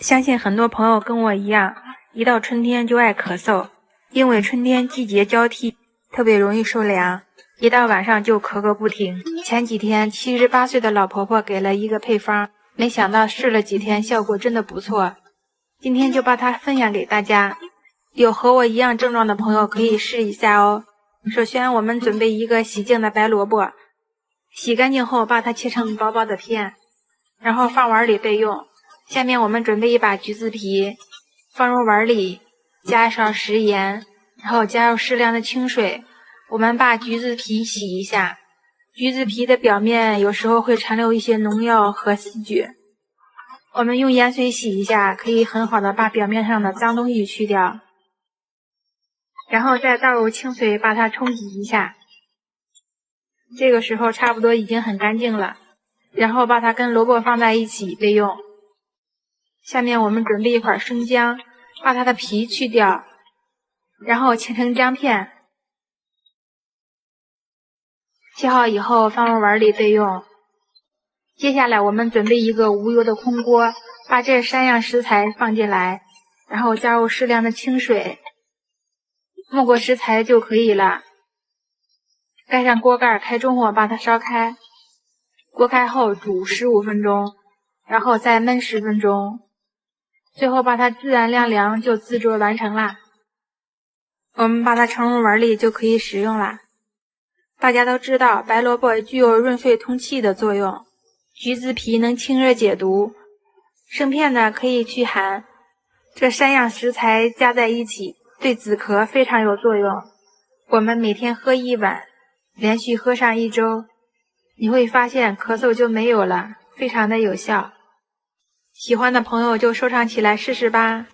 相信很多朋友跟我一样，一到春天就爱咳嗽，因为春天季节交替，特别容易受凉，一到晚上就咳个不停。前几天78岁的老婆婆给了一个配方，没想到试了几天，效果真的不错。今天就把它分享给大家，有和我一样症状的朋友可以试一下哦。首先我们准备一个洗净的白萝卜，洗干净后把它切成薄薄的片，然后放碗里备用。下面我们准备一把橘子皮，放入碗里，加一勺食盐，然后加入适量的清水。我们把橘子皮洗一下，橘子皮的表面有时候会残留一些农药和细菌，我们用盐水洗一下，可以很好的把表面上的脏东西去掉，然后再倒入清水把它冲洗一下。这个时候差不多已经很干净了，然后把它跟萝卜放在一起备用。下面我们准备一块生姜，把它的皮去掉，然后切成姜片，切好以后放入碗里备用。接下来我们准备一个无油的空锅，把这3样食材放进来，然后加入适量的清水，没过食材就可以了。盖上锅盖，开中火把它烧开，锅开后煮15分钟，然后再焖10分钟，最后把它自然晾凉就制作完成啦。我们把它盛入碗里就可以食用啦。大家都知道白萝卜具有润肺通气的作用，橘子皮能清热解毒，生片呢可以驱寒，这3样食材加在一起对止咳非常有作用。我们每天喝1碗，连续喝上1周，你会发现咳嗽就没有了，非常的有效。喜欢的朋友就收藏起来试试吧。